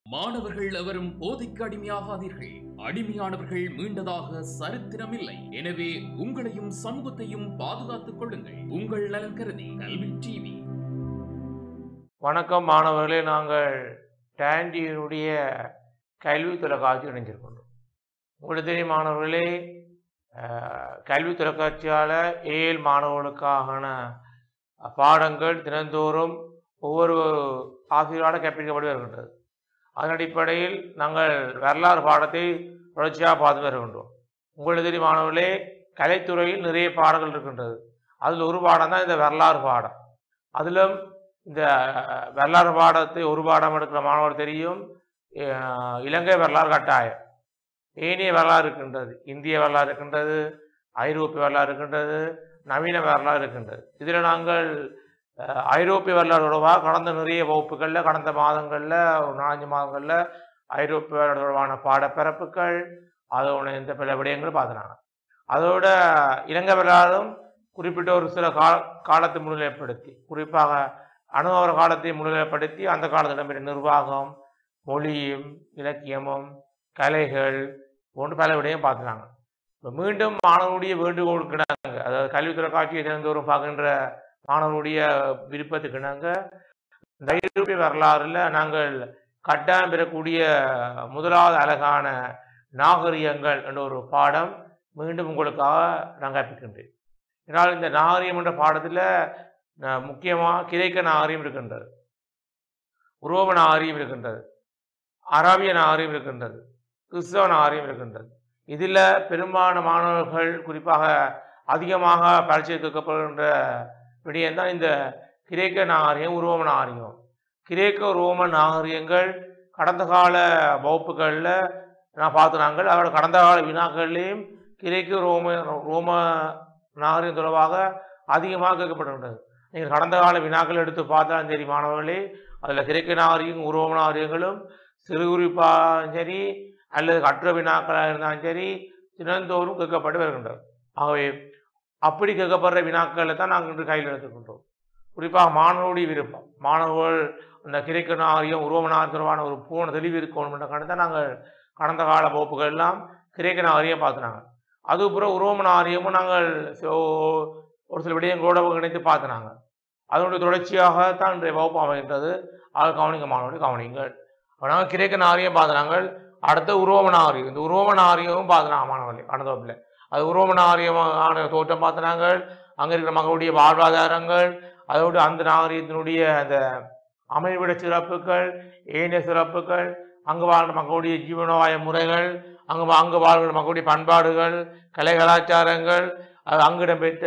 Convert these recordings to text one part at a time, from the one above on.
மாணவர்கள் எவரும் போதைக்கு அடிமையாகாதீர்கள். அடிமையானவர்கள் மீண்டதாக சரித்திரமில்லை. எனவே உங்களையும் சமூகத்தையும் பாதுகாத்துக் கொள்ளுங்கள். உங்கள் நலன் கருதி கல்வி டிவி. வணக்கம் மாணவர்களே, நாங்கள் டாண்டியினுடைய கல்வி தொலைக்காட்சி இணைஞ்சிருக்கின்றோம். உங்களுக்கு தெரியும் மாணவர்களே, கல்வி தொலைக்காட்சியால் ஏழு மாணவர்களுக்கான பாடங்கள் தினந்தோறும் ஒவ்வொரு ஆசிரியரால் கற்பிக்கப்பட்டு வருகின்றது. அதன் அடிப்படையில் நாங்கள் வரலாறு பாடத்தை தொடர்ச்சியாக பார்த்து வருகின்றோம். உங்களுக்கு தெரியும் மாணவர்களே, கலைத்துறையில் நிறைய பாடங்கள் இருக்கின்றது. அதில் ஒரு பாடம் தான் இந்த வரலாறு பாடம். அதிலும் இந்த வரலாறு பாடத்தை ஒரு பாடம் எடுக்கிற மாணவர் தெரியும், இலங்கை வரலாறு கட்டாயம். ஏனைய வரலாறு இருக்கின்றது, இந்திய வரலாறு இருக்கின்றது, ஐரோப்பிய வரலாறு இருக்கின்றது, நவீன வரலாறு இருக்கின்றது. இதில் நாங்கள் ஐரோப்பிய வரலாறு தொடர்பாக கடந்த நிறைய வகுப்புகளில், கடந்த மாதங்களில், ஒரு 4 மாதங்களில் ஐரோப்பிய வரலாறு தொடர்பான பாடப்பிறப்புகள், அதோட இந்த பல விடயங்கள் பார்த்துனாங்க. அதோட இலங்கை வரலாறும் குறிப்பிட்ட ஒரு சில காலத்தை முன்னிலைப்படுத்தி, குறிப்பாக அனுபவ காலத்தை முன்னிலைப்படுத்தி அந்த காலத்தில் இடம்பெற்ற நிர்வாகம், மொழியும் இலக்கியமும் கலைகள் போன்று பல விடயம் பார்த்துனாங்க. இப்போ மீண்டும் மாணவனுடைய வேண்டுகோளுக்கு நாங்கள், அதாவது கல்வி தொலைக்காட்சியை தினந்தோறும் பார்க்கின்ற மாணவனுடைய விருப்பத்துக்கு நாங்கள் இந்த ஐரோப்பிய வரலாறுல நாங்கள் கட்டாயம் பெறக்கூடிய முதலாவது அழகான நாகரிகங்கள் என்ற ஒரு பாடம் மீண்டும் உங்களுக்காக நான் கற்பிக்கின்றேன். இதனால் இந்த நாகரிகம் என்ற பாடத்தில் முக்கியமாக கிரேக்க நாகரிகம் இருக்கின்றது, உரோம நாகரிகம் இருக்கின்றது, அரபிய நாகரிகம் இருக்கின்றது, கிறிஸ்தவ நாகரிகம் இருக்கின்றது. இதில் பெரும்பாலான மாணவர்கள் குறிப்பாக அதிகமாக பரீட்சை கேட்கப்படுகின்ற விடயம்தான் இந்த கிரேக்க நாகரிகம், உரோம நாகரிகம். கிரேக்க ரோம நாகரிகங்கள் கடந்த கால வகுப்புகளில் நான் பார்த்துனாங்க. அதோட கடந்த கால வினாக்கள்லேயும் கிரேக்க ரோம நாகரிகம் தொடர்பாக அதிகமாக கேட்கப்படுகின்றது. நீங்கள் கடந்த கால வினாக்கள் எடுத்து பார்த்தாலும் சரி மாணவர்களே, அதில் கிரேக்க நாகரிகம் உரோம நாகரிகங்களும் சிறு குறிப்பாக சரி அல்லது கற்ற வினாக்களாக இருந்தாலும் சரி தினந்தோறும் கேட்கப்பட்டு வருகின்றது. ஆகவே அப்படி கேட்கப்படுற வினாக்களை தான் நாங்கள் இன்று கையில் எடுத்துக்கின்றோம். குறிப்பாக மாணவருடைய விருப்பம், மாணவர்கள் அந்த கிரேக்க நாகரிகம் உரோம நாகரிகமான ஒரு பூர்ண தெளிவு இருக்கணும் என்ற கணக்கு நாங்கள் கடந்த கால வகுப்புகள் எல்லாம் கிரேக்க நாகரிகம் பார்த்துனாங்க. அதுக்கப்புறம் உரோம நாகரிகமும் நாங்கள் ஒரு சில விடயங்களோட இணைத்து பார்த்துனாங்க. அதனுடைய தொடர்ச்சியாகத்தான் இன்றைய வகுப்பு அமைகின்றது. அது கவனிக்க மாணவர்கள் கவனிங்கள். நாங்கள் கிரேக்க நாகரிகம் பார்த்துனாங்க. அடுத்த உரோம நாகரிகம், இந்த உரோம நாகரிகமும் பார்த்துனாங்க மாணவர்கள் கடந்த வகுப்பில். அது உரோம நாகரிகமான தோற்றம் பார்த்தினாங்க, அங்கே இருக்கிற மக்களுடைய வாழ்வாதாரங்கள், அதோடு அந்த நாகரிகத்தினுடைய அந்த அமைவிட சிறப்புகள், ஏனைய சிறப்புகள், அங்கு வாழ்கிற மக்களுடைய ஜீவனோபாய முறைகள், அங்கு வாழ்கிற மக்களுடைய பண்பாடுகள், கலை கலாச்சாரங்கள், அது அங்கிடம் பெற்ற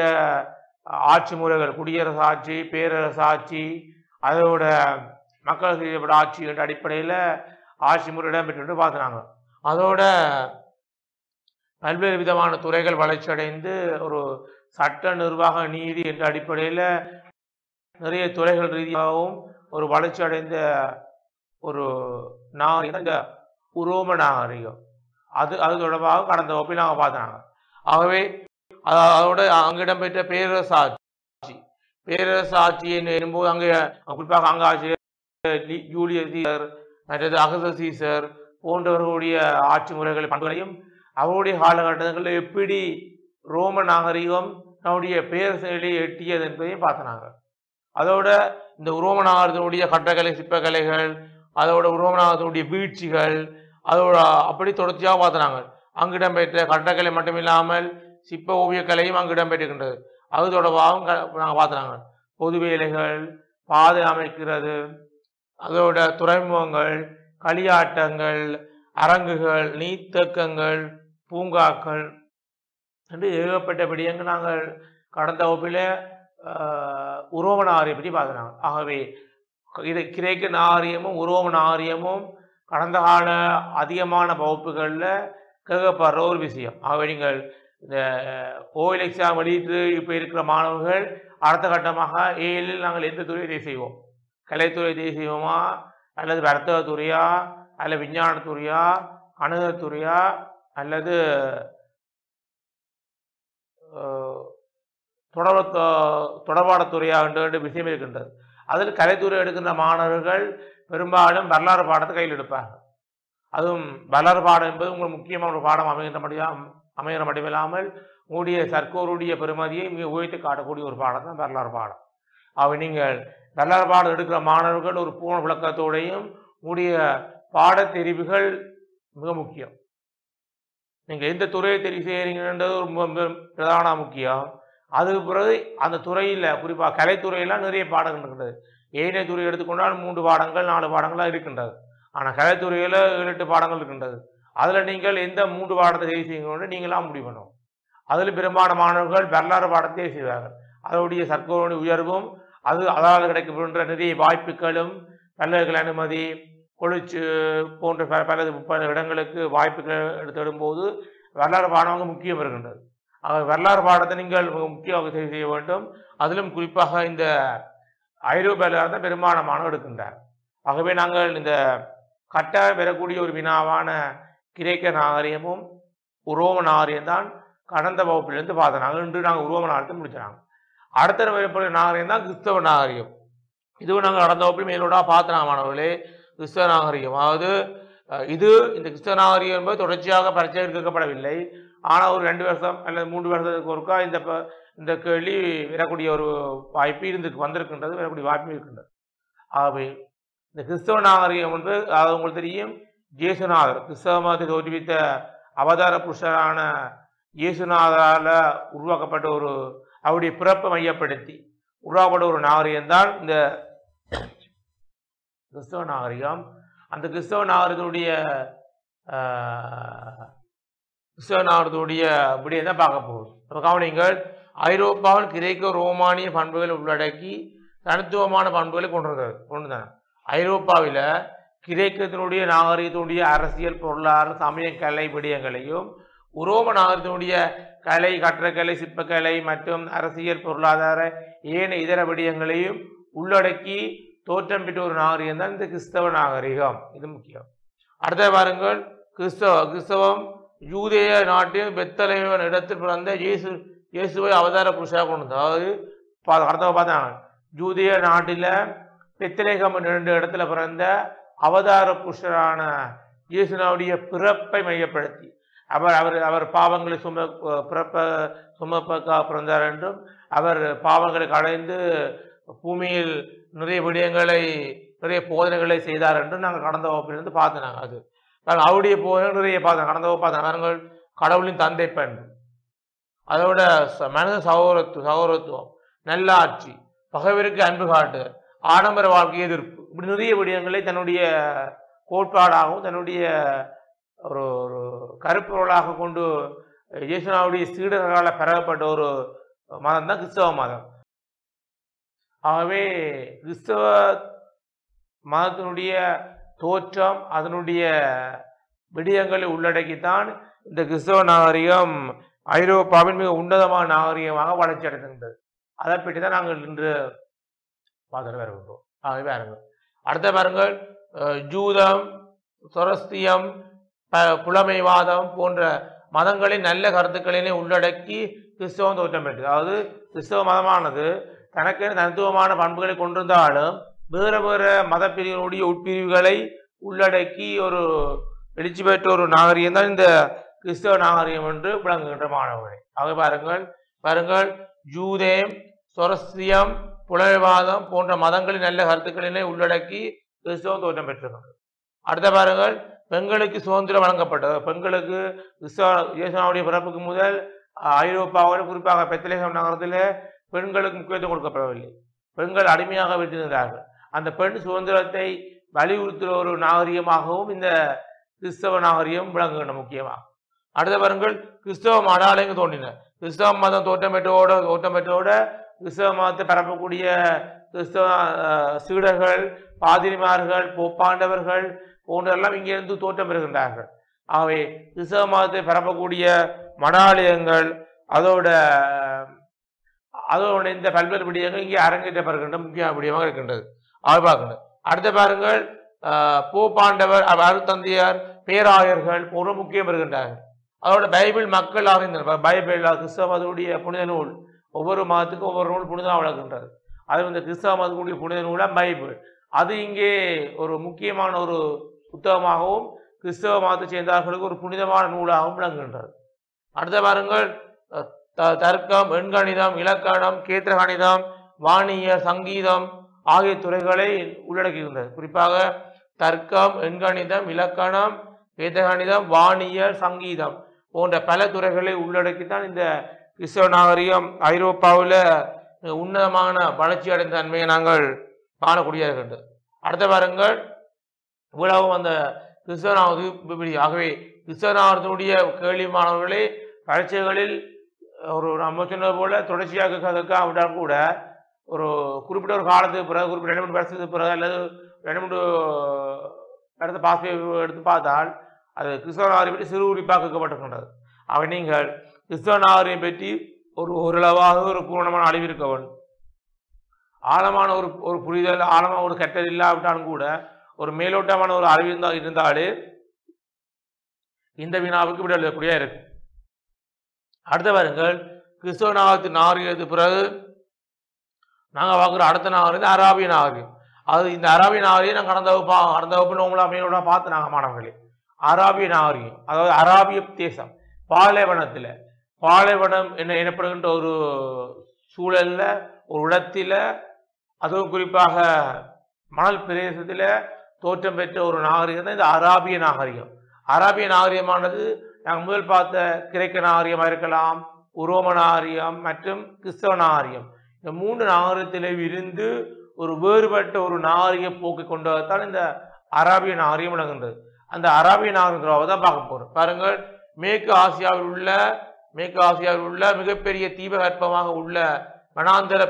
ஆட்சி முறைகள், குடியரசு ஆட்சி, பேரரசு ஆட்சி, அதோட மக்கள் செய்யப்பட்ட ஆட்சி என்ற அடிப்படையில் ஆட்சி முறை இடம்பெற்று பார்த்துனாங்க. அதோட பல்வேறு விதமான துறைகள் வளர்ச்சி அடைந்து ஒரு சட்ட நிர்வாக நீதி என்ற அடிப்படையில் நிறைய துறைகள் ரீதியாகவும் ஒரு வளர்ச்சி அடைந்த ஒரு நாகரிகம் இந்த உரோம நாகரிகம். அது தொடர்பாக கடந்த வகுப்பில் நாங்கள் பார்த்தாங்க. ஆகவே அதோட அங்கு இடம்பெற்ற பேரரசு ஆட்சி என்னும்போது அங்கே குறிப்பாக அங்கு ஆட்சியர் ஜூலியஸ் சீசர், மற்றது அகஸ்டஸ் சீசர் போன்றவர்களுடைய ஆட்சி முறைகள் பண்புகளையும் அவருடைய காலகட்டங்களில் எப்படி ரோம நாகரிகம் நம்முடைய பேரரசுகளை எட்டியது என்பதையும் பார்த்தனாங்க. அதோட இந்த உரோம நாகரிகத்தினுடைய கட்டக்கலை, சிற்பக்கலைகள், அதோட உரோம நாகரிகத்தினுடைய வீழ்ச்சிகள், அதோட அப்படி தொடர்ச்சியாக பார்த்தனாங்க. அங்கு இடம்பெற்ற கட்டக்கலை மட்டுமில்லாமல் சிற்ப ஓவியக்கலையும் அங்கு இடம்பெற்றிருக்கின்றது. அது தொடர்பாகவும் நாங்கள் பார்த்தனாங்க. பொது வேலைகள், பாதை அமைக்கிறது, அதோட துறைமுகங்கள், களியாட்டங்கள், அரங்குகள், நீர்த்தேக்கங்கள், பூங்காக்கள் என்று ஏகப்பட்ட விடயங்கள் நாங்கள் கடந்த வகுப்பில் உரோம நாகரிகம் பற்றி பார்க்குறாங்க. ஆகவே இது கிரேக்க நாகரிகமும் உரோம நாகரிகமும் கடந்த கால அதிகமான வகுப்புகளில் கேட்கப்படுற ஒரு விஷயம். ஆகவே நீங்கள் இந்த ஓஎல் எக்ஸாம் வெளியிட்டு இப்போ இருக்கிற மாணவர்கள் அடுத்த கட்டமாக ஏழில் நாங்கள் எந்த துறையை தேர்வு செய்வோம், கலைத்துறை தேர்வு செய்வோமா, அல்லது வர்த்தகத்துறையா, அல்லது விஞ்ஞானத்துறையா, கணிதத்துறையா, அல்லது தொடர்பாடத்துறையாக என்ற விஷயம் இருக்கின்றது. அதில் கலைத்துறை எடுக்கின்ற மாணவர்கள் பெரும்பாலும் வரலாறு பாடத்தை கையில் எடுப்பார்கள். அதுவும் வரலாறு பாடம் என்பது உங்களுக்கு முக்கியமான ஒரு பாடம் அமைகிற மட்டுமில்லாமல் உங்களுடைய சர்க்கோருடைய பெருமதியை மிக உயர்த்தி காட்டக்கூடிய ஒரு பாடம் தான் வரலாறு பாடம். அவை நீங்கள் வரலாறு பாடம் எடுக்கிற மாணவர்கள் ஒரு பூர்ண விளக்கத்தோடையும் உங்களுடைய பாடத்தெரிவுகள் மிக முக்கியம். நீங்கள் எந்த துறையை தெரிவு செய்கிறீங்கன்றது ஒரு பிரதான முக்கியம். அதுக்கு பிறகு அந்த துறையில் குறிப்பாக கலைத்துறையெல்லாம் நிறைய பாடங்கள் இருக்கின்றது. ஏனைய துறை எடுத்துக்கொண்டால் 3 பாடங்கள் 4 பாடங்கள்லாம் இருக்கின்றது. ஆனால் கலைத்துறையில் 7-8 பாடங்கள் இருக்கின்றது. அதில் நீங்கள் எந்த 3 பாடத்தை தெரிவு செய்யணும்னு நீங்களாம் முடிவு பண்ணணும். அதில் பெரும்பாலான மாணவர்கள் வரலாறு பாடத்தையே செய்வார்கள். அதனுடைய சர்க்கோருடைய உயர்வும் அதால் கிடைக்கப்படுகின்ற நிறைய வாய்ப்புகளும் பல்கலைக்கழக அனுமதி கொழிச்சு போன்ற பல இடங்களுக்கு வாய்ப்புகள் எடுத்துடும்போது வரலாறு பாடம் முக்கியம் இருக்கின்றது. வரலாறு பாடத்தை நீங்கள் முக்கியமாக தெரிவு செய்ய வேண்டும். அதிலும் குறிப்பாக இந்த ஐரோப்பியாவில் தான் பெரும்பாலான மாணவர் எடுக்கின்றார். ஆகவே நாங்கள் இந்த கட்டாயம் பெறக்கூடிய ஒரு வினாவான கிரேக்க நாகரிகமும் உரோம நாகரிகம் தான் கடந்த வகுப்பிலிருந்து பார்த்தோம். இன்று நாங்கள் உரோம நாகரிகத்தை முடிச்சாங்க. அடுத்த வரக்கூடிய நாகரிகம் தான் கிறிஸ்தவ நாகரிகம். இதுவும் நாங்கள் கடந்த வகுப்பில் மேலோட பார்த்தோம் மாணவர்களே. கிறிஸ்தவ நாகரிகம் அதாவது இந்த கிறிஸ்தவ நாகரிகம் என்பது தொடர்ச்சியாக பரீட்சை கேட்கப்படவில்லை. ஆனால் ஒரு 2 வருஷம் அல்லது 3 வருஷத்துக்கு ஒருக்கா இந்த கேள்வி வரக்கூடிய ஒரு வாய்ப்பு வந்திருக்கின்றது, வரக்கூடிய வாய்ப்பு இருக்கின்றது. ஆகவே இந்த கிறிஸ்தவ நாகரிகம் வந்து அது உங்களுக்கு தெரியும், இயேசுநாதர் கிறிஸ்தவ மதத்தை தோற்றுவித்த அவதார புருஷரான இயேசுநாதரால் உருவாக்கப்பட்ட அவருடைய பிறப்பை மையப்படுத்தி உருவாக்கப்பட்ட ஒரு நாகரிகம் தான் இந்த கிறிஸ்தவ நாகரிகம். அந்த கிறிஸ்தவ நாகரிகத்துடைய இப்படியே தான் பார்க்க போகுது. கவனிங்கள், ஐரோப்பாவில் கிரேக்க ரோமானிய பண்புகளை உள்ளடக்கி தனித்துவமான பண்புகளை கொண்டு ஐரோப்பாவில் கிரேக்கத்தினுடைய நாகரிகத்தினுடைய அரசியல், பொருளாதார, சமய, கலை விடயங்களையும் உரோம நாகரிகத்தினுடைய கலை, கட்டடக்கலை, சிற்பக்கலை மற்றும் அரசியல், பொருளாதார ஏனைய இதர விடயங்களையும் உள்ளடக்கி தோற்றம் பெற்ற ஒரு நாகரிகம் தான் இந்த கிறிஸ்தவ நாகரிகம். இது முக்கியம். அடுத்த பாருங்கள், கிறிஸ்தவம் யூதேய நாட்டின் பெத்லகேம் இடத்தில் பிறந்த இயேசுவை அவதார புருஷாக கொண்டு வந்தது. அதாவது அர்த்தம் பார்த்தாங்க, யூதேய நாட்டில் பெத்லகேம் 2 இடத்துல பிறந்த அவதார புருஷரான இயேசுனாவுடைய பிறப்பை மையப்படுத்தி அவர் பாவங்களை சுமப்பக்காக பிறந்தார் என்றும் அவர் பாவங்களை களைந்து பூமியில் நிறைய விடயங்களை, நிறைய போதனைகளை செய்தார் என்றும் நாங்கள் கடந்த வகுப்பிலிருந்து பார்த்தோம். அது அவருடைய போதனை நிறைய பார்த்தோம். கடந்த வகுப்பு பார்த்தோம். கடவுளின் தந்தை பண்பு, அதோட மனித சகோதரத்துவம், நல்லாட்சி, பகைவருக்கு அன்பு காட்டு, ஆடம்பர வாழ்க்கை எதிர்ப்பு, இப்படி நிறைய விடயங்களை தன்னுடைய கோட்பாடாகவும் தன்னுடைய ஒரு கருப்பொருளாக கொண்டு இயேசுனாவுடைய சீடர்களால் பெறப்பட்ட ஒரு மதம் தான் கிறிஸ்தவ மதம். ஆகவே கிறிஸ்தவ மதத்தினுடைய தோற்றம், அதனுடைய விடயங்களை உள்ளடக்கித்தான் இந்த கிறிஸ்தவ நாகரிகம் ஐரோப்பாவின் மிக உன்னதமான நாகரிகமாக வளர்ச்சி அடைந்திருந்தது. அதை பற்றி தான் நாங்கள் இன்று பார்த்துட்டு வருகின்றோம். ஆகவே பாருங்கள், அடுத்த பாருங்கள், ஜூதம், சொரஸ்தியம், புலமைவாதம் போன்ற மதங்களின் நல்ல கருத்துக்களினை உள்ளடக்கி கிறிஸ்தவம் தோற்றம் பெற்றது. அதாவது கிறிஸ்தவ மதமானது தனக்கு தனித்துவமான பண்புகளை கொண்டிருந்தாலும் வேறு வேறு மதப்பிரிவினுடைய உட்பிரிவுகளை உள்ளடக்கி ஒரு எழுச்சி பெற்ற ஒரு நாகரிகம் தான் இந்த கிறிஸ்தவ நாகரிகம் என்று விளங்குகின்ற மாணவர்களே. ஆக பாருங்கள், ஜூதேயம், சொரஸ்தியம், புலமைவாதம் போன்ற மதங்களின் நல்ல கருத்துக்களினை உள்ளடக்கி கிறிஸ்தவம் தோற்றம் பெற்றிருக்கிறது. அடுத்த பாருங்கள், பெண்களுக்கு சுதந்திரம் வழங்கப்பட்டது. பெண்களுக்கு இயேசுவினுடைய பிறப்புக்கு முதல் ஐரோப்பாவில் குறிப்பாக பெத்லகேம் நகரத்தில் பெண்களுக்கு முக்கியத்துவம் கொடுக்கப்படவில்லை. பெண்கள் அடிமையாக வைத்திருந்தார்கள். அந்த பெண் சுதந்திரத்தை வலியுறுத்துகிற ஒரு நாகரிகமாகவும் இந்த கிறிஸ்தவ நாகரிகம் விளங்குகின்ற முக்கியமாக. அடுத்த பாருங்கள், கிறிஸ்தவ மடாலயங்கள் தோன்றின. கிறிஸ்தவ மதம் தோற்றம் பெற்றோட கிறிஸ்தவ மதத்தை பரப்பக்கூடிய கிறிஸ்தவ சீடர்கள், பாதிரிமார்கள், போப்பாண்டவர்கள் போன்றெல்லாம் இங்கிருந்து தோற்றம் பெறுகின்றார்கள். ஆகவே கிறிஸ்தவ மதத்தை பரப்பக்கூடிய மடாலயங்கள் அதோட இந்த பல்வேறு விடயங்கள் இங்கே அரங்கேற்றப்படுகின்ற முக்கிய விடயமாக இருக்கின்றது. ஆக பார்க்கணும். அடுத்த பாருங்கள், போப்பாண்டவர், அருத்தந்தையார், பேராயர்கள் போன்ற முக்கியம் இருக்கின்றார்கள். அதோட பைபிள் மக்கள் அறிந்தனர். பைபிள் கிறிஸ்தவ மதத்துடைய புனித நூல், ஒவ்வொரு மதத்துக்கும் ஒவ்வொரு நூல் புனிதமாக விளக்குகின்றது. அது இந்த கிறிஸ்தவ மதத்துக்குரிய புனித நூலாக பைபிள். அது இங்கே ஒரு முக்கியமான ஒரு புத்தகமாகவும் கிறிஸ்தவ மதத்தை சேர்ந்தவர்களுக்கு ஒரு புனிதமான நூலாகவும் விளங்குகின்றது. அடுத்த பாருங்கள், தர்க்கம், எண்கணிதம், இலக்கணம், கேத்திர கணிதம், வாணிய, சங்கீதம் ஆகிய துறைகளை உள்ளடக்குகின்றது. குறிப்பாக தர்க்கம், எண்கணிதம், இலக்கணம், கேத்திர கணிதம், வாணிய, சங்கீதம் போன்ற பல துறைகளை உள்ளடக்கித்தான் இந்த கிறிஸ்தவ நாகரிகம் ஐரோப்பாவில் உன்னதமான வளர்ச்சி அடைந்த தன்மையை நாங்கள் காணக்கூடிய இருக்கின்றது. அடுத்த பாருங்கள், இவ்வளவும் அந்த கிறிஸ்தவ நாகரிகம். ஆகவே கிறிஸ்தவ நாகரிகத்தினுடைய கேள்வி மாணவர்களே பரீட்சைகளில் ஒரு நம்ம சொன்னது போல தொடர்ச்சியாக விட்டால் கூட ஒரு குறிப்பிட்ட ஒரு காலத்துக்கு பிறகு, குறிப்பிட்ட 2-3 வருஷத்துக்கு பிறகு அல்லது 2-3 அடுத்த பாஸ் எடுத்து பார்த்தால் அது கிறிஸ்தவ நாகரிகம் பற்றி சிறு குறிப்பாக கேட்கப்பட்டிருக்கின்றது. அவை நீங்கள் கிறிஸ்தவ நாகரிகம் பற்றி ஓரளவாக ஒரு பூர்ணமான அறிவு இருக்கவன், ஆழமான ஒரு புரிதல், ஆழமான ஒரு கற்றல் இல்லாவிட்டாலும் கூட ஒரு மேலோட்டமான ஒரு அறிவு இருந்தாலே இந்த வினாவுக்கு விட எழுதக்கூடிய இருக்கு. அடுத்த வாருங்கள், கிறிஸ்தவ நாகரிகத்துக்கு பிறகு நாங்கள் பார்க்குற அடுத்த நாகரிகம் அராபிய நாகரிகம். அது இந்த அராபிய நாகரிகம் நாங்கள் கடந்த வகுப்பில் உங்களா மேலோட பார்த்து நாங்கள் மாணவர்களே. அராபிய நாகரிகம் அதாவது அராபிய தேசம் பாலைவனம் எனப்படுகின்ற ஒரு சூழல்ல, ஒரு இடத்துல, அதுவும் குறிப்பாக மணல் பிரதேசத்தில் தோற்றம் பெற்ற ஒரு நாகரிகம் தான் இந்த அராபிய நாகரிகம். அராபிய நாகரிகமானது நாங்கள் முதல் பார்த்த கிரேக்க நாகரிகமாக இருக்கலாம், உரோம நாகரிகம் மற்றும் கிறிஸ்தவ நாகரிகம். இந்த 3 நாகரிகத்திலே இருந்து ஒரு வேறுபட்ட ஒரு நாகரிக போக்கை கொண்டதான் இந்த அராபிய நாகரிகம் விளங்குகின்றது. அந்த அராபிய நாகரிகத்தை தான் பார்க்க போகிறோம். பாருங்கள், மேற்கு ஆசியாவில் உள்ள மிகப்பெரிய தீபகற்பமாக உள்ள வனாந்தர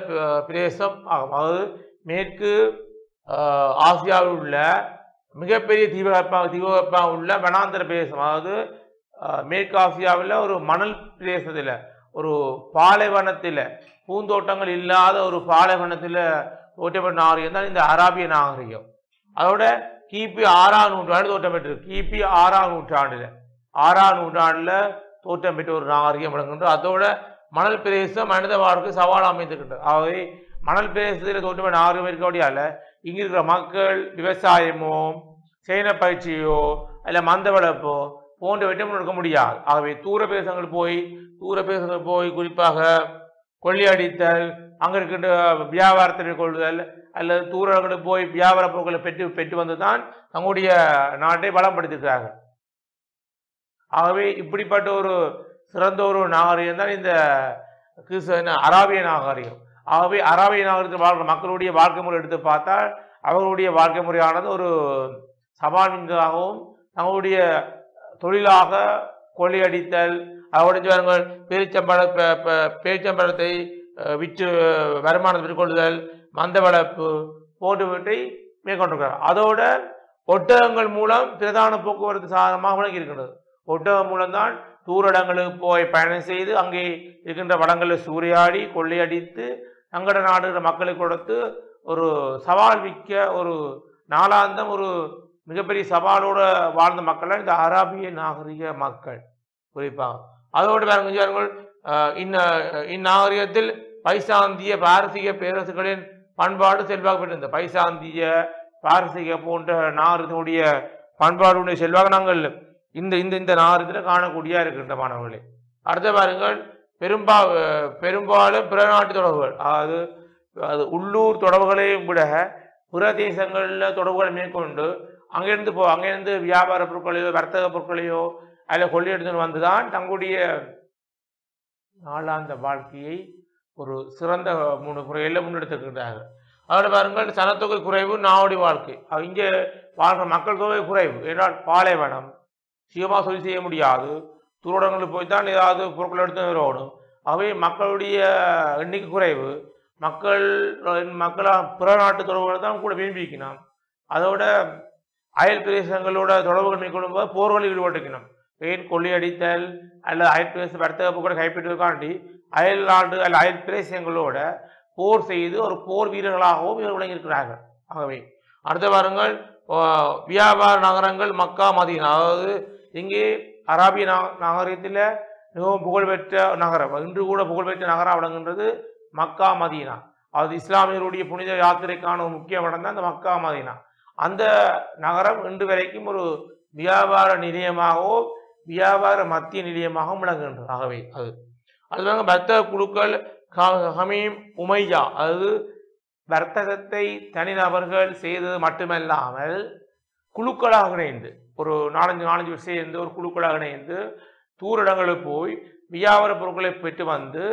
பிரதேசம் ஆகும். அதாவது மேற்கு ஆசியாவில் உள்ள மிகப்பெரிய தீபகற்பமாக உள்ள வனாந்தர பிரதேசம். அதாவது மேற்கு ஆசியாவில் ஒரு மணல் பிரதேசத்தில், ஒரு பாலைவனத்தில், பூந்தோட்டங்கள் இல்லாத ஒரு பாலைவனத்தில் தோற்றப்பட்ட நாகரிகம் தான் இந்த அராபிய நாகரிகம். அதோட கிபி 6ஆம் நூற்றாண்டு தோற்றம் பெற்றது. கிபி 6ஆம் நூற்றாண்டில் தோற்றம் பெற்ற ஒரு நாகரிகம் விளங்குகின்றது. அதோட மணல் பிரதேசம் மனித வாழ்க்கை சவால் அமைந்திருக்கின்றது. ஆகவே மணல் பிரதேசத்தில் தோற்றப்பட்ட நாகரிகம் இருக்கக்கூடியால இங்கே இருக்கிற மக்கள் விவசாயமோ சேன பயிற்சியோ அல்ல மந்த வளர்ப்போ போன்றவற்றை முன்னெடுக்க முடியாது. ஆகவே தூர பிரதேசங்கள் போய் குறிப்பாக கொள்ளையடித்தல், அங்கே இருக்கின்ற வியாபாரத்தை கொள்ளுதல் அல்லது தூரங்களுக்கு போய் வியாபார பொருட்களை பெற்று வந்து தான் தங்களுடைய நாட்டை பலப்படுத்திருக்கிறார்கள். ஆகவே இப்படிப்பட்ட ஒரு சிறந்த ஒரு நாகரிகம் தான் இந்த அராபிய நாகரிகம். ஆகவே அராபிய நாகரிகத்தில் வாழ்கிற மக்களுடைய வாழ்க்கை முறை எடுத்து பார்த்தால் அவர்களுடைய வாழ்க்கை முறையானது ஒரு சவால் மிக்கதாகவும், தங்களுடைய தொழிலாக கொள்ளையடித்தல், அவருடைய பேரிச்சம்பழத்தை விற்று வருமானத்தை பெற்றுக்கொள்ளுதல், மந்த வளர்ப்பு போன்றவற்றை மேற்கொண்டிருக்கிறார். அதோட ஒட்டகங்கள் மூலம் பிரதான போக்குவரத்து சாதனமாக விளங்கி இருக்கின்றது. ஒட்டகம் மூலம்தான் தூரடங்களுக்கு போய் பயணம் செய்து அங்கே இருக்கின்ற வளங்களை சூறையாடி கொள்ளையடித்து தங்கட நாடுகிற மக்களுக்கு கொடுத்து ஒரு சவால் மிக்க ஒரு நாளாந்தம் ஒரு மிகப்பெரிய சவாலோடு வாழ்ந்த மக்கள் இந்த அராபிய நாகரிக மக்கள் குறிப்பாக. அதோடு பாருங்கள், இந்நாகரிகத்தில் பைசாந்திய பாரசீக பேரரசுகளின் பண்பாடு செல்வாக்கு பெற்றிருந்தது. பைசாந்திய பாரசீக போன்ற நாகரிகத்தினுடைய பண்பாடுடைய செல்வாக்கு நாங்கள் இந்த இந்த நாகரிகத்தில் காணக்கூடிய இருக்கின்ற மாணவர்களே. அடுத்த பாருங்கள், பெரும்பாலும் பிற நாட்டு தொடர்புகள், அது உள்ளூர் தொடர்புகளையும் விட பிற தேசங்களில் தொடர்புகளை மேற்கொண்டு அங்கிருந்து வியாபார பொருட்களையோ வர்த்தக பொருட்களையோ அதில் கொள்ளையடித்து வந்துதான் தங்களுடைய நாளாந்த வாழ்க்கையை ஒரு சிறந்த 3 முறையில் முன்னெடுத்திருக்கிறார்கள். அதோட பாருங்கள், சனத்தொகை குறைவு, நாவடி வாழ்க்கை. இங்கே வாழ்கிற மக்கள் தொகை குறைவு. ஏன்னால் பாலைவனம், சுயமாக தொழில் செய்ய முடியாது, தூரடங்களுக்கு போய்தான் ஏதாவது பொருட்கள் எடுத்து வரணும். அவை மக்களுடைய எண்ணிக்கை குறைவு. மக்களாக பிற நாட்டு தொடர்புகளை தான் கூட விரும்பிக்கணும். அதோட அயல் பிரதேசங்களோட தொடர்புகள் மேற்கொள்ளும் போது போர்களில் ஈடுபட்டுக்கணும். ஏன் கொள்ளையடித்தல் அல்லது அயல் பிரதேச வர்த்தக போக்குவரை கைப்பற்றுவதற்காண்டி அயல் நாடு அல்ல அயல் பிரதேசங்களோட போர் செய்து ஒரு போர் வீரர்களாகவும் இவர் விளங்கியிருக்கிறார்கள். ஆகவே அடுத்த வாரங்கள் வியாபார நகரங்கள் மக்கா மதீனா. அதாவது இங்கே அராபிய நாகரிகத்தில் மிகவும் புகழ்பெற்ற நகரம், இன்று கூட புகழ்பெற்ற நகரம் விளங்குகின்றது மக்கா மதீனா. அது இஸ்லாமியருடைய புனித யாத்திரைக்கான ஒரு முக்கிய இடம் தான் அந்த மக்கா மதீனா. அந்த நகரம் இன்று வரைக்கும் ஒரு வியாபார நிலையமாகவோ வியாபார மத்திய நிலையமாகவும் விளங்குகின்றது. ஆகவே அது வர்த்தக குழுக்கள் ஹமீம் உமையா, அதாவது வர்த்தகத்தை தனிநபர்கள் செய்தது மட்டுமல்லாமல் குழுக்களாக இணைந்து ஒரு நாலஞ்சு சேர்ந்து ஒரு குழுக்களாக இணைந்து தூரிடங்களுக்கு போய் வியாபார பொருட்களை பெற்று வந்து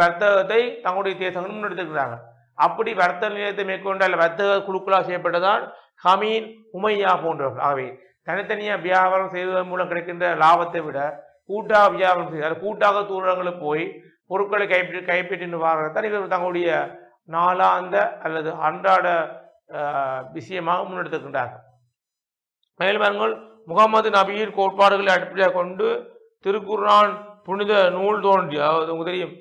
வர்த்தகத்தை தங்களுடைய தேசங்கள் முன்னெடுத்துக்கிறாங்க. அப்படி வர்த்தக நிலையத்தை மேற்கொண்ட அல்ல வர்த்தக குழுக்களாக செய்யப்பட்டதான் ஹமீன் உமையா போன்றவர்கள். ஆகவே தனித்தனியாக வியாபாரம் செய்வதன் மூலம் கிடைக்கின்ற லாபத்தை விட கூட்டாக வியாபாரம் செய்தார், கூட்டாக தூரிடங்களுக்கு போய் பொருட்களை கைப்பற்றி வாரத்தான் இவர் தங்களுடைய நாளாந்த அல்லது அன்றாட விஷயமாக முன்னெடுத்துக்கின்றார்கள். மேலும் அவர்கள் முகமது நபியின் கோட்பாடுகளை அடிப்படையாக கொண்டு திருக்குர்ஆன் புனித நூல் தோன்றி, அதாவது உங்களுக்கு தெரியும்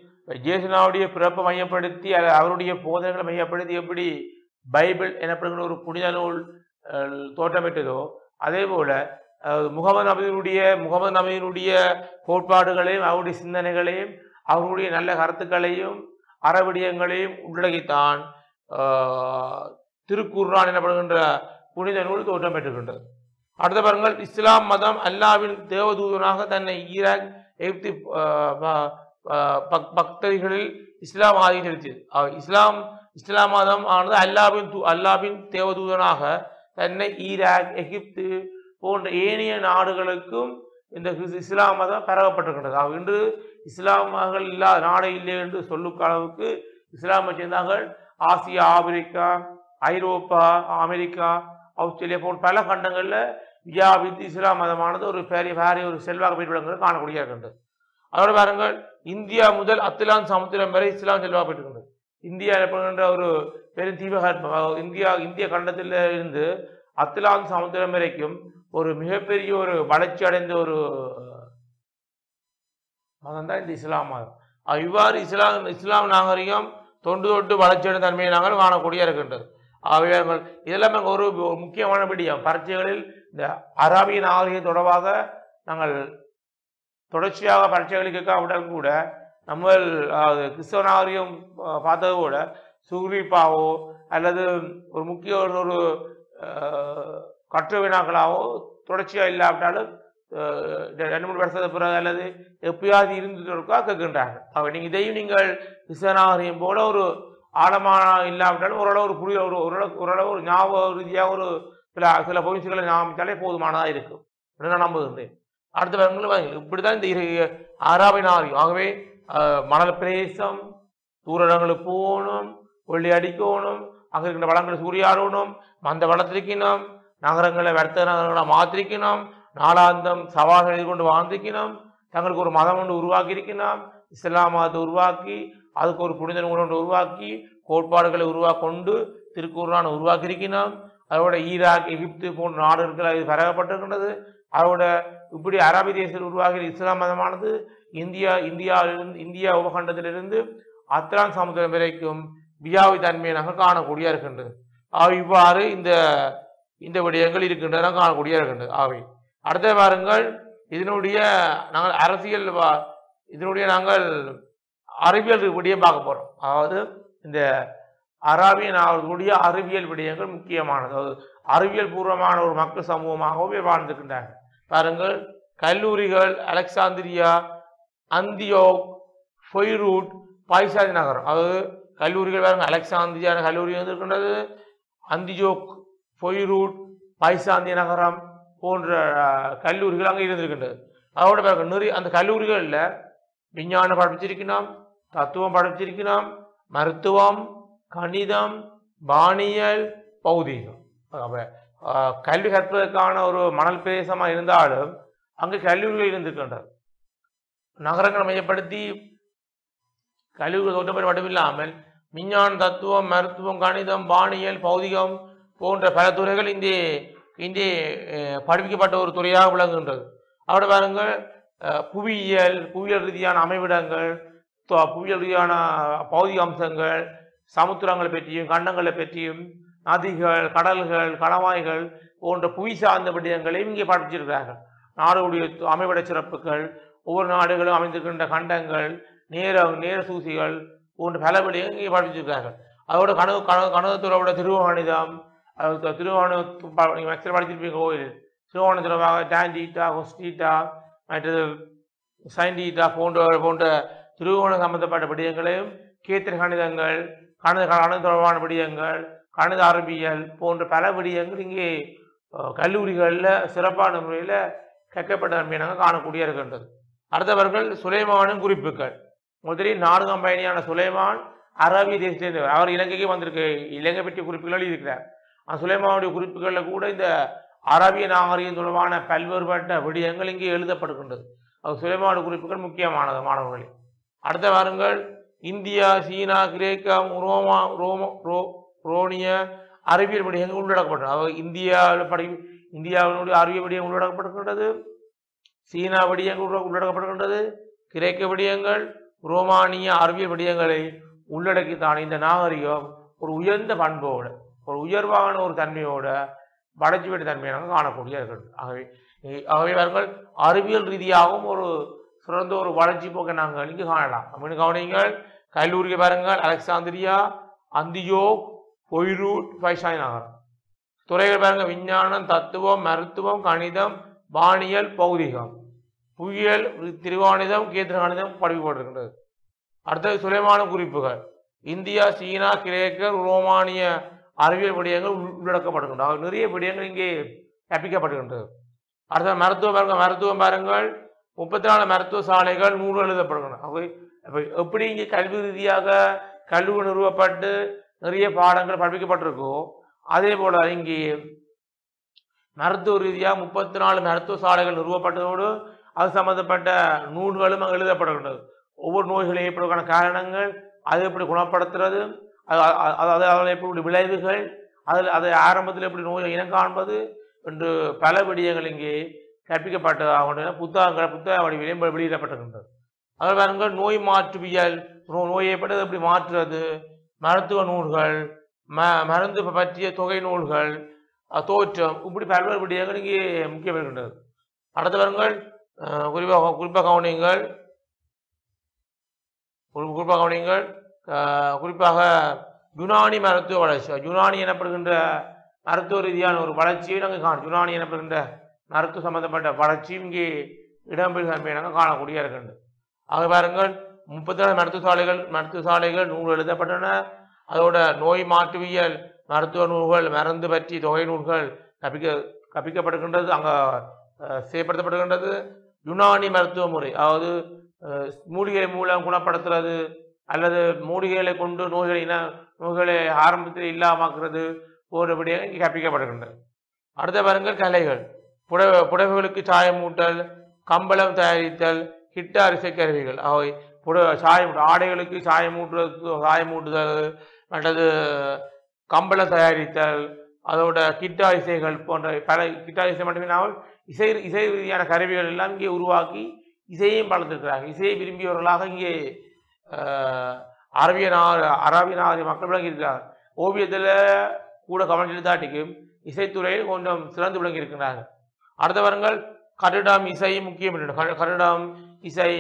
ஜேசுனாவுடைய பிறப்பை மையப்படுத்தி அவருடைய போதனைகளை மையப்படுத்தி எப்படி பைபிள் எனப்படுகிற ஒரு புனித நூல் தோற்றமிட்டதோ அதே போல முகமது நபியினுடைய கோட்பாடுகளையும் அவருடைய சிந்தனைகளையும் அவருடைய நல்ல கருத்துக்களையும் அறவிடயங்களையும் உள்ளடக்கித்தான் திருக்குர்ஆன் எனப்படுகின்ற புனித நூல் தோற்றம் பெற்றுகின்றது. அடுத்த பாருங்கள், இஸ்லாம் மதம் அல்லாவின் தேவதூதனாக தன்னை ஈராக் எகிப்து பக்தர்களில் இஸ்லாம் ஆதி செலுத்தியது. இஸ்லாம் மதம் ஆனது அல்லாவின் தேவதூதனாக தன்னை ஈராக் எகிப்து போன்ற ஏனைய நாடுகளுக்கும் இந்த இஸ்லாம் மதம் பரவப்பட்டிருக்கின்றது. இன்று இஸ்லாமர்கள் இல்லாத நாடு இல்லை என்று சொல்லும் அளவுக்கு இஸ்லாமை சேர்ந்தார்கள் ஆசியா, ஆப்பிரிக்கா, ஐரோப்பா, அமெரிக்கா, ஆஸ்திரேலியா போன்ற பல கண்டங்களில் வியாபித்து இஸ்லாம் மதமானது ஒரு பெரிய ஒரு செல்வாக்கு பெற்றுள்ளது காணக்கூடிய இருக்கின்றது. அதோட பாருங்கள், இந்தியா முதல் அத்லாந்து சமுத்திரம் வரை இஸ்லாம் செல்வாக்கு பெற்றுகின்றது. இந்தியா எனப்படுகின்ற ஒரு பெரும் தீபகற்பம் இந்திய கண்டத்தில் இருந்து அத்லாந்து சமுத்திரம் வரைக்கும் ஒரு மிகப்பெரிய ஒரு வளர்ச்சி அடைந்த ஒரு மதம் தான் இந்த இஸ்லாம் மதம். இவ்வாறு இஸ்லாம் நாகரிகம் தொண்டு வளர்ச்சியடைந்த தன்மையை நாங்கள் காணக்கூடிய இருக்கின்றது. ஆகவே இதெல்லாம் ஒரு முக்கியமான விடயம். பரீட்சைகளில் இந்த அராபிய நாகரிகம் தொடர்பாக நாங்கள் தொடர்ச்சியாக பரீட்சைகளை கேட்காவிட்டாலும் கூட நம்ம கிறிஸ்தவ நாகரிகம் பார்த்தது கூட சுக்ரீப்பாவோ அல்லது ஒரு முக்கிய ஒரு கற்று வினாக்களாவோ தொடர்ச்சியாக இல்லாவிட்டாலும் 2-3 வருஷத்துக்கு பிறகு அல்லது எப்பயாவது இருந்துக்காக கேட்கின்றார்கள். அவ இதையும் நீங்கள் கிறிஸ்தவ நாகரிகம் போல ஒரு ஆழமான இல்லாவிட்டாலும் ஓரளவு ஒரு புரிய ஓரளவு ஒரு ஞாபக ரீதியாக ஒரு சில பொய்ச்சிகளை ஞாபகத்தாலே போதுமானதாக இருக்கும் என்று நான் நம்புகின்றேன். அடுத்த வருடங்கள் இப்படிதான் இந்த அராபிய நாகரிகம். ஆகவே மணல் பிரதேசம், தூரங்களுக்கு போகணும், வெள்ளி அடிக்கணும், அங்கே இருக்கின்ற வளங்களை சூறையாடணும், அந்த வளத்திருக்கணும், நகரங்களை வர்த்தக நகரங்களை மாற்றிக்கணும், நாளாந்தம் சவால்களை எதிர்கொண்டு வாழ்ந்திருக்கணும், தங்களுக்கு ஒரு மதம் ஒன்று உருவாக்கி இருக்கணும், இஸ்லாம் மதத்தை உருவாக்கி அதுக்கு ஒரு புனித நூல் ஒன்று உருவாக்கி கோட்பாடுகளை கொண்டு திருக்குர்ஆனை உருவாக்கி இருக்கணும். அதோட ஈராக், எகிப்து போன்ற நாடுகள் அது பரவப்பட்டிருக்கின்றது. அதோட இப்படி அரபி தேசத்தில் உருவாகிற இஸ்லாம் மதமானது இந்தியா உபகண்டத்திலிருந்து அத்லாந்து சமுத்திரம் வரைக்கும் வியாபி தன்மையை நாங்கள் காணக்கூடிய இருக்கின்றது. இவ்வாறு இந்த விடயங்கள் இருக்கின்றன காணக்கூடிய இருக்கின்றது. ஆகவே அடுத்த வாருங்கள் நாங்கள் அறிவியல் விடயம் பார்க்க போறோம். அதாவது இந்த அராபிய நாடுகளுடைய அறிவியல் விடயங்கள் முக்கியமானது. அதாவது அறிவியல் பூர்வமான ஒரு மக்கள் சமூகமாகவே வாழ்ந்திருக்கின்றார்கள். பாருங்கள், கல்லூரிகள் அலெக்சாந்திரியா, அந்தியோக், ஃபொய்ரூட், பாய்சாதி நகரம். அதாவது கல்லூரிகள் பாருங்க, அலெக்சாந்திரியான கல்லூரி இருக்கின்றது, அந்தியோக், ஃபொய்ரூட், பாய்சாந்திய நகரம் போன்ற கல்லூரிகள் அங்கே இருந்திருக்கின்றது. அதோட பாருங்க நிறைய அந்த கல்லூரிகளில் விஞ்ஞானம் படிச்சிருக்கணும், தத்துவம் படிச்சிருக்கணும், மருத்துவம், கணிதம், வானியல், பௌதீகம். கல்வி கற்பதற்கான ஒரு மணல் பிரதேசமாக இருந்தாலும் அங்கு கல்லூரிகள் இருந்திருக்கின்றது. நகரங்களை மையப்படுத்தி கல்லூரிகள் தோற்றப்பட மட்டுமில்லாமல் விஞ்ஞானம், தத்துவம், மருத்துவம், கணிதம், வானியல், பௌதிகம் போன்ற பல துறைகள் இங்கே படிப்பிக்கப்பட்ட ஒரு துறையாக விளங்குகின்றது. அவரோட பாருங்கள், புவியியல் ரீதியான அமைவிடங்கள், புவியியல் ரீதியான பௌதிக அம்சங்கள், சமுத்திரங்களை பற்றியும் கண்டங்களை பற்றியும் நதிகள், கடல்கள், கணவாய்கள் போன்ற புவி சார்ந்த விடயங்களையும் இங்கே படிச்சிருக்கிறார்கள். நாடுடைய அமைவிட சிறப்புகள், ஒவ்வொரு நாடுகளும் அமைந்திருக்கின்ற கண்டங்கள், நேர சூசிகள் போன்ற பல விடயங்கள் இங்கே படிச்சிருக்கிறார்கள். அதோட கணவத்தோட திருவோகணிதம், திருவோணம் படிச்சிருப்பீங்க கோயில், திருவோணம் தொடர்பாக tan theta, cos theta, மற்றது sin theta போன்ற திருவோணம் சம்பந்தப்பட்ட விடயங்களையும், கேத்திர கணிதங்கள், கணித தொடர்பான விடயங்கள், கணித அறிவியல் போன்ற பல விடயங்கள் இங்கே கல்லூரிகளில் சிறப்பான முறையில் கற்கப்பட்ட தன்மையை நாங்கள் காணக்கூடிய இருக்கின்றது. அடுத்தவர்கள் சுலைமானின் குறிப்புகள். முதலில் 4ஆம் பயணியான சுலைமான் அரபிய தேசத்திலிருந்து அவர் இலங்கைக்கு வந்திருக்கு, இலங்கை பற்றிய குறிப்புகள் இருக்கிறார். அந்த சுலைமானுடைய குறிப்புகளில் கூட இந்த அரபிய நாகரிகம் தொடர்பான பல்வேறுபட்ட விடயங்கள் இங்கே எழுதப்படுகின்றது. அது சுலைமானுடைய குறிப்புகள் முக்கியமானது மாணவர்களே. அடுத்த வாருங்கள், இந்தியா, சீனா, கிரேக்கம், ரோனிய அறிவியல் விடயங்கள் உள்ளடக்கப்பட்டது. இந்தியாவினுடைய அறிவியல் விடயங்கள் உள்ளடக்கப்படுகின்றது, சீனா விடயங்கள் உள்ளடக்கப்படுகின்றது, கிரேக்க விடயங்கள், ரோமானிய அறிவியல் விடயங்களை உள்ளடக்கித்தான் இந்த நாகரிகம் ஒரு உயர்ந்த பண்போடு, ஒரு உயர்வான ஒரு தன்மையோட வளர்ச்சி பெற்ற தன்மையை நாங்கள் காணக்கூடிய இருக்கிறது. ஆகவே அவர்கள் அறிவியல் ரீதியாகவும் ஒரு சிறந்த ஒரு வளர்ச்சி போக்கை நாங்கள் இங்கு காணலாம். அப்படின்னு கவனிங்கள், கல்லூரிக்கு பாருங்கள், அலெக்சாந்திரியா, அந்தியோக், பொய்ரூட், பைசாய் நகரம். துறைகள் பாருங்க, விஞ்ஞானம், தத்துவம், மருத்துவம், கணிதம், வானியல், பௌதிகம், புவியியல், திருவாணிதம், கேத்திர கணிதம் படிக்கப்பட்டிருக்கின்றது. அடுத்தது சுலைமான குறிப்புகள். இந்தியா, சீனா, கிரேக்கர், ரோமானிய அறிவியல் விடயங்கள் உள்ளடக்கப்படுகின்றன. நிறைய விடயங்கள் இங்கே கற்பிக்கப்படுகின்றது. அடுத்த மருத்துவம் பாருங்கள், 34 மருத்துவ சாலைகள் 100 எழுதப்படுகின்றன. எப்படி இங்கே கல்வி ரீதியாக கல்லூரி நிறுவப்பட்டு நிறைய பாடங்கள் படிக்கப்பட்டிருக்கோ, அதே போல இங்கே மருத்துவ ரீதியாக 34 மருத்துவ சாலைகள் நிறுவப்பட்டதோடு அது சம்பந்தப்பட்ட நூல்களும் அங்கே எழுதப்படுகின்றது. ஒவ்வொரு நோய்களும் ஏற்படுவதற்கான காரணங்கள், அதை எப்படி குணப்படுத்துறது, அதில் எப்படி விளைவுகள், அதை ஆரம்பத்தில் எப்படி நோயை இனம் காண்பது என்று பல விடயங்கள் இங்கே கற்பிக்கப்பட்ட புத்தக வடிவிலையும் வெளியிடப்பட்டிருக்கின்றது. அதில் பாருங்கள், நோய் மாற்றுவியல், நோய் ஏற்பட்டது எப்படி மாற்றுறது, மருத்துவ நூல்கள், மருந்து பற்றிய தொகை நூல்கள், தோற்றம், இப்படி பல்வேறு விடயங்கள் இங்கே முக்கியம் இருக்கின்றது. அடுத்தவர்கள் குறிப்பாக கவனிங்கள், குறிப்பாக யுனானி மருத்துவ வளர்ச்சி. யுனானி எனப்படுகின்ற மருத்துவ ரீதியான ஒரு வளர்ச்சியை நாங்கள் காணும். யுனானி எனப்படுகின்ற மருத்துவ சம்பந்தப்பட்ட வளர்ச்சியும் இங்கே இடம்பெறும் தன்மையை நாங்கள் காணக்கூடிய இருக்கின்றது. ஆக பாருங்கள், 34 மருத்துவ சாலைகள் 100 எழுதப்பட்டன. அதோட நோய் மாற்றுவியல் மருத்துவ நூல்கள், மருந்து பற்றி தொகை நூல்கள் கற்பிக்கப்படுகின்றது, அங்கே செயற்படுத்தப்படுகின்றது. யுனானி மருத்துவ முறை, அதாவது மூலிகை மூலம் குணப்படுத்துறது அல்லது மூலிகைகளை கொண்டு நோய்களை ஆரம்பத்தில் இல்லாமக்கிறது போன்றபடியே இங்கே கற்பிக்கப்படுகின்றது. அடுத்த பாருங்கள், கலைகள். புடவைகளுக்கு சாயமூட்டல், கம்பளம் தயாரித்தல், கிட்டார் இசைக்கருவிகள். அவை ஆடைகளுக்கு சாயமூட்டுதல், மற்றது கம்பளம் தயாரித்தல், அதோட கிட்டார் இசைகள் போன்ற பல கிட்டார் இசை மட்டுமில்லாமல் இசை ரீதியான கருவிகள் எல்லாம் இங்கே உருவாக்கி இசையையும் வளர்த்திருக்கிறாங்க. இசையை விரும்பியவர்களாக இங்கே அரபிய நாகரிக மக்கள் விளங்கி இருக்கிறார்கள். ஓவியத்தில் கூட கவனம் செலுத்தாட்டிக்கும் இசைத்துறையில் கொஞ்சம் சிறந்து விளங்கி இருக்கிறார்கள். அடுத்தவர்கள் கட்டிடம், இசை முக்கியம் இருக்கின்றது. கட்டிடம், இசை,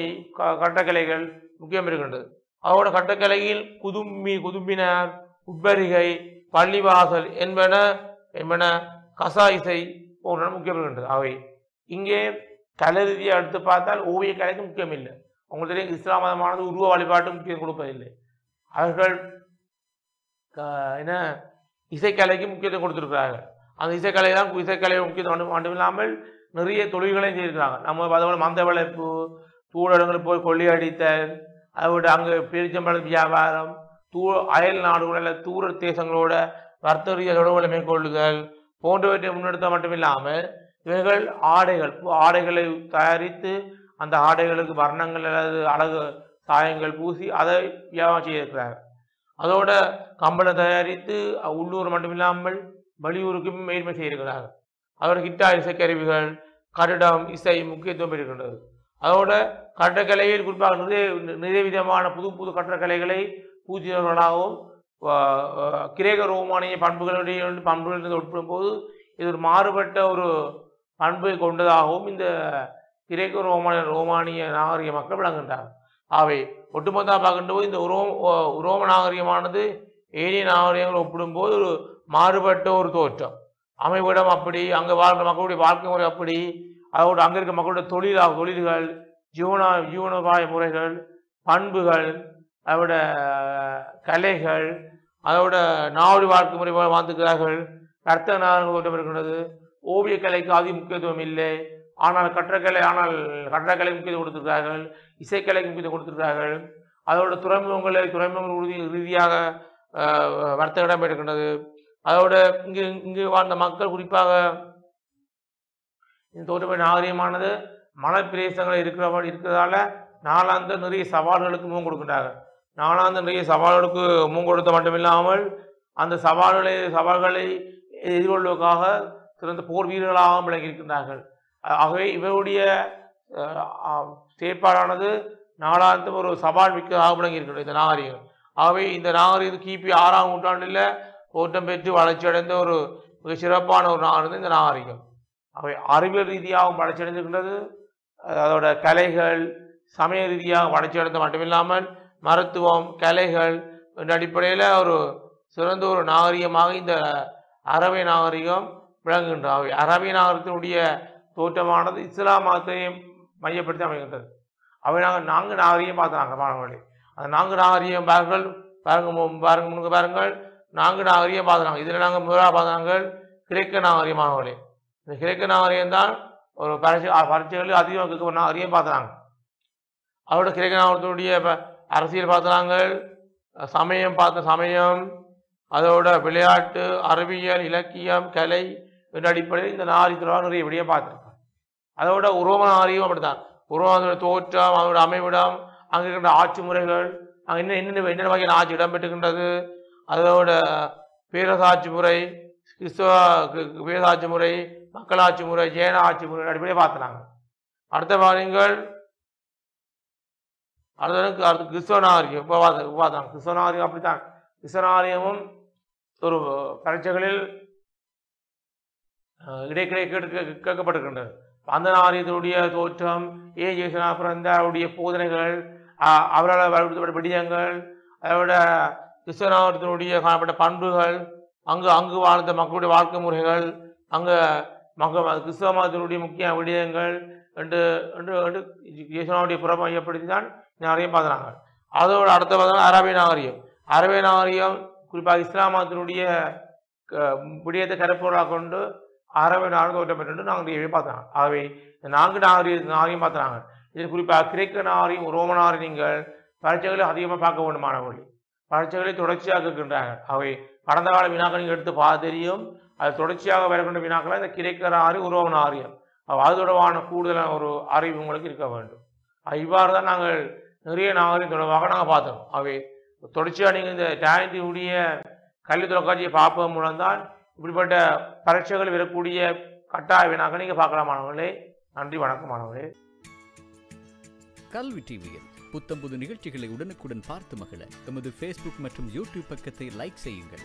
கட்டக்கலைகள் முக்கியம் இருக்கின்றது. அதோட கட்டக்கலையில் குதும்பினர், உட்பரிகை, பள்ளிவாசல் என்பன கசா இசை போன்ற முக்கியம் இருக்கின்றது. அவை இங்கே கலை ரீதியை எடுத்து பார்த்தால் ஓவிய கலைக்கு முக்கியம் இல்லை. உங்களுக்கு இஸ்லாம் மதமானது உருவ வழிபாட்டு முக்கியம் கொடுப்பதில்லை. அவர்கள் இசைக்கலைக்கு முக்கியத்துவம் கொடுத்திருக்கிறார்கள். அந்த இசைக்கலை முக்கியத்துவம் மட்டுமில்லாமல் நிறைய தொழில்களையும் செய்திருக்கிறாங்க. நம்ம அதோட மந்த வளைப்பு, தூரங்களுக்கு போய் கொள்ளையடித்தல், அதோட அங்கே பெருச்சம்பளம் வியாபாரம், அயல் நாடுகளில் தூர தேசங்களோட வர்த்தக ரீதியாக தொடர்புகளை மேற்கொள்ளுதல் போன்றவற்றை முன்னெடுத்த மட்டுமில்லாமல் இவர்கள் ஆடைகளை தயாரித்து அந்த ஆடைகளுக்கு வர்ணங்கள் அல்லது அழகு சாயங்கள் பூசி அதை வியாபாரம் செய்திருக்கிறார்கள். அதோட கம்பளம் தயாரித்து உள்ளூர் மட்டுமில்லாமல் வெளியூருக்கும் மேன்மை செய்திருக்கிறார்கள். அதோட கிட்டார் இசைக்கருவிகள், கட்டிடம், இசை முக்கியத்துவம் பெறுகின்றது. அதோட கட்டக்கலையில் குறிப்பாக நிறைய விதமான புது கட்டக்கலைகளை பூஜ்யவர்களாகவும் கிரேக்க ரோமானிய பண்புகளிலிருந்து ஒப்பிடும் போது இது ஒரு மாறுபட்ட ஒரு பண்பை கொண்டதாகவும் இந்த கிரேக்க ரோமானிய நாகரிக மக்கள் விளங்குகின்றார்கள். ஆகவே ஒட்டுமொத்தமாக பார்க்கின்றபோது இந்த உரோம நாகரிகமானது ஏனைய நாகரிகங்கள் ஒப்பிடும்போது ஒரு மாறுபட்ட ஒரு தோற்றம். அமைவிடம் அப்படி, அங்கே வாழ்கிற மக்களுடைய வாழ்க்கை முறை அப்படி, அதோடு அங்கே இருக்க மக்களுடைய தொழில்கள், ஜீவனோபாய முறைகள், பண்புகள், அதோட கலைகள், அதோட நாவடி வாழ்க்கை முறை வாழ்ந்துக்கிறார்கள். கர்த்த நாகரிக தோற்றம் இருக்கின்றது. ஓவிய கலைக்கு அதிக முக்கியத்துவம் இல்லை, ஆனால் கட்டடக்கலை முக்கியத்துவம் கொடுத்திருக்கிறார்கள், இசைக்கலைக்கு முக்கியத்துவம் கொடுத்திருக்கிறார்கள். அதோட துறைமுகங்கள் ரீதியாக வர்த்தக இடம் இருக்கின்றது. அதோட இங்கு வாழ்ந்த மக்கள் குறிப்பாக இந்த தோற்றமை நாகரிகமானது மலை பிரதேசங்கள் இருக்கிறதால நாளாந்த நிறைய சவால்களுக்கு முகம் கொடுக்கின்றார்கள். நாளாந்த நிறைய சவால்களுக்கு முகம் கொடுத்த மட்டுமில்லாமல் அந்த சவால்களை எதிர்கொள்வதற்காக சிறந்த போர் வீரர்களாக விளங்கியிருக்கின்றார்கள். ஆகவே இவருடைய செயற்பாடானது நாளாந்தம் ஒரு சவால் மிக்கதாக விளங்கியிருக்கின்றது இந்த நாகரிகம். ஆகவே இந்த நாகரிகம் கிபி 6ஆம் நூற்றாண்டில் தோற்றம் பெற்று வளர்ச்சி அடைந்த ஒரு மிக சிறப்பான ஒரு நாகரிகம் இந்த நாகரிகம். அவை அறிவியல் ரீதியாகவும் வளர்ச்சி அடைந்திருக்கின்றது. அதோட கலைகள் சமய ரீதியாக வளர்ச்சி அடைந்த மட்டுமில்லாமல் மருத்துவம், கலைகள் என்ற அடிப்படையில் ஒரு சிறந்த ஒரு நாகரிகமாக இந்த அரபிய நாகரிகம் விளங்குகின்றது. அரபிய நாகரிகத்தினுடைய தோற்றமானது இஸ்லாம் மதத்தையும் மையப்படுத்தி அமைகின்றது. அவை நான்கு நாகரிகம் பார்த்தாங்க மாணவர்களே. அந்த 4 நாகரிகம் பாருங்கள் 4 நாகரிகம் பார்த்தாங்க. இதில் நாங்கள் முதலாக பார்த்தாங்க கிரேக்க நாகரிகம் மாணவர்களே. இந்த கிரேக்க நாகரிகம் தான் ஒரு பரீட்சைகளில் அதிகம் ஒரு நாகரிகம் பார்த்தாங்க. அதோட கிரேக்க நாகரிகத்தினுடைய அரசியல் பார்த்தாங்க, சமயம், அதோட விளையாட்டு, அறிவியல், இலக்கியம், கலை என்ற அடிப்படையில் இந்த நாகரிகத்தில் நிறைய விடிய பார்த்துருக்காங்க. அதோட உரோம நாகரிகம் அப்படித்தான். உரோம தோற்றம், அதோட அமைவிடம், அங்கே இருக்கின்ற ஆட்சி முறைகள், அங்கே என்னென்ன வகையான ஆட்சி இடம்பெற்றுகின்றது, அதோட பேரசாட்சி முறை, கிறிஸ்தவ பேரசாட்சி முறை, மக்களாட்சி முறை, ஜேன ஆட்சி முறை அடிப்படையை பார்த்துனாங்க. அடுத்த பாருங்கள் அடுத்த கிறிஸ்தவ நாகரிகம் இப்போ பார்த்தாங்க. கிறிஸ்தவ நாகரிகம் அப்படித்தான். கிறிஸ்தவ நாகரிகமும் ஒரு பரீட்சைகளில் இடைக்கிடையே கேட்கப்பட்டிருக்கின்றது. அந்த நாகரிகத்தினுடைய தோற்றம், பிறந்த அவருடைய போதனைகள், அவரால் வளர்க்கப்பட்ட விடயங்கள், அதோட கிறிஸ்தவ நாகரிகத்தினுடைய காணப்பட்ட பண்புகள், அங்கு வாழ்ந்த மக்களுடைய வாழ்க்கை முறைகள், அங்கே கிறிஸ்தவ மதத்தினுடைய முக்கிய விடயங்கள் இயேசுனுடைய புறம் மையப்படுத்தி தான் நாகரிகம் பார்க்குறாங்க. அதோட அடுத்த பார்த்தோம்னா அரபிய நாகரிகம். அரபிய நாகரிகம் குறிப்பாக இஸ்லாம் மதத்தினுடைய விடயத்தை கருப்பொருளாக கொண்டு அரபிய நாகரிகம் தோற்றம் பெற்று நாங்கள் பார்த்தாங்க. ஆகவே இந்த 4 நாகரிகம் பார்த்தாங்க. இதில் குறிப்பாக கிரேக்க நாகரிகம், ரோம நாகரிகங்கள் பரீட்சைகளை அதிகமாக பார்க்க வேண்டுமானவர்கள் பரீட்சைகளை தொடர்ச்சியாக இருக்கின்றாங்க. ஆகவே கடந்த கால வினாக்கள் நீங்கள் எடுத்து பார்த்து தெரியும். அது தொடர்ச்சியாக வரக்கூடிய வினாக்களாக இந்த கிரேக்க நாகரிகம், உரோம நாகரிகம் அது தொடர்பான கூடுதலான ஒரு அறிவு உங்களுக்கு இருக்க வேண்டும். இவ்வாறு தான் நாங்கள் நிறைய நாகரிகம் தொடர்பாக நாங்கள் பார்த்தோம். ஆகவே தொடர்ச்சியாக நீங்கள் இந்த டேலண்டினுடைய கல்வி தொலைக்காட்சியை பார்ப்பதன் மூலம்தான் இப்படிப்பட்ட பரீட்சைகள் வரக்கூடிய கட்டாய வினாக்கள் நீங்கள் பார்க்கலாமானவர்களே. நன்றி, வணக்கம் மாணவர்களே. கல்வி டிவியில் புத்தம்புது நிகழ்ச்சிகளை உடனுக்குடன் பார்த்து மகிழ எமது ஃபேஸ்புக் மற்றும் யூடியூப் பக்கத்தை லைக் செய்யுங்கள்.